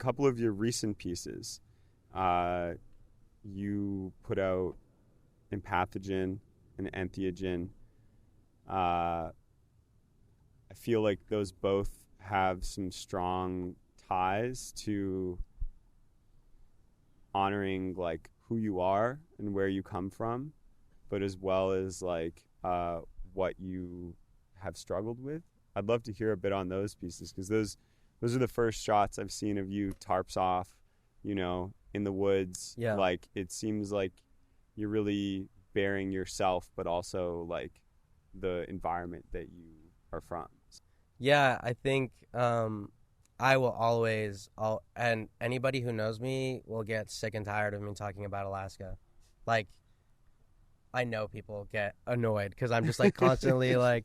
couple of your recent pieces, you put out Empathogen and Entheogen. I feel like those both have some strong ties to honoring like who you are and where you come from, but as well as like what you have struggled with. I'd love to hear a bit on those pieces, because those are the first shots I've seen of you, tarps off, you know, in the woods. Yeah. Like, it seems like you're really bearing yourself, but also like the environment that you are from. Yeah, I think I will always, and anybody who knows me will get sick and tired of me talking about Alaska. Like, I know people get annoyed because I'm just like constantly like,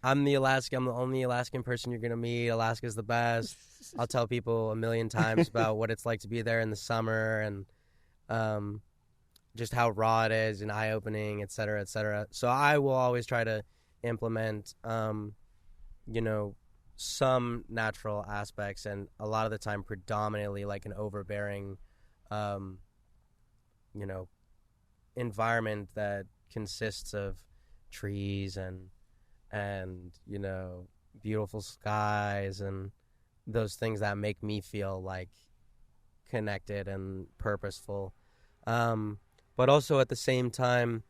I'm the only Alaskan person you're going to meet. Alaska's the best. I'll tell people a million times about what it's like to be there in the summer, and just how raw it is and eye-opening, et cetera, et cetera. So I will always try to implement, you know, some natural aspects, and a lot of the time predominantly like an overbearing, you know, environment that consists of trees and you know, beautiful skies and those things that make me feel like connected and purposeful, but also at the same time,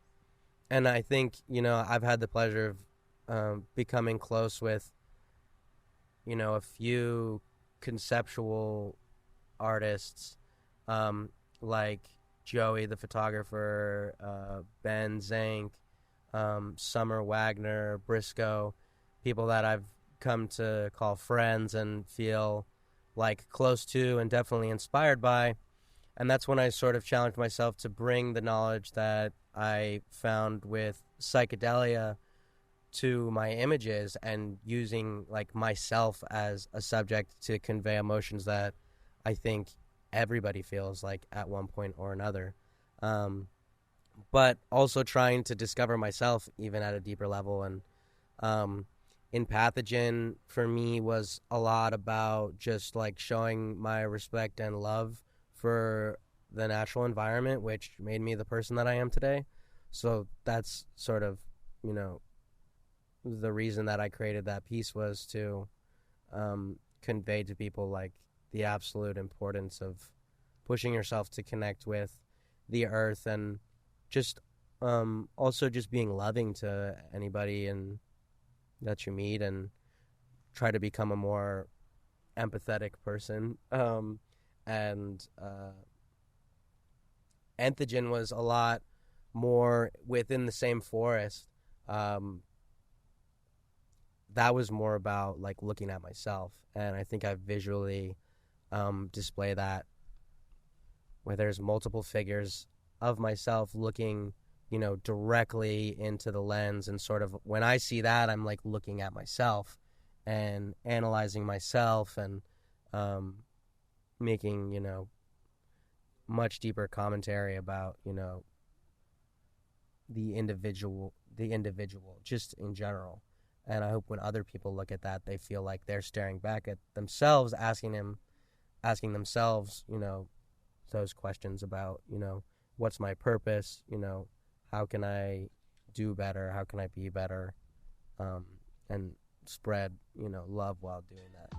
and I think, you know, I've had the pleasure of becoming close with, you know, a few conceptual artists, like Joey the photographer, Ben Zank, Summer Wagner, Briscoe, people that I've come to call friends and feel like close to and definitely inspired by. And that's when I sort of challenged myself to bring the knowledge that I found with psychedelia to my images, and using like myself as a subject to convey emotions that I think everybody feels like at one point or another. But also trying to discover myself even at a deeper level. And Empathogen for me was a lot about just like showing my respect and love for the natural environment, which made me the person that I am today. So that's sort of, you know, the reason that I created that piece, was to convey to people like the absolute importance of pushing yourself to connect with the earth, and just also just being loving to anybody and that you meet, and try to become a more empathetic person. And Entheogen was a lot more within the same forest. That was more about like looking at myself, and I think I visually display that, where there's multiple figures of myself looking, you know, directly into the lens, and sort of when I see that, I'm like looking at myself and analyzing myself, and making, you know, much deeper commentary about, you know, the individual just in general. And I hope when other people look at that, they feel like they're staring back at themselves, asking themselves, you know, those questions about, you know, what's my purpose? You know, how can I do better? How can I be better? And spread, you know, love while doing that.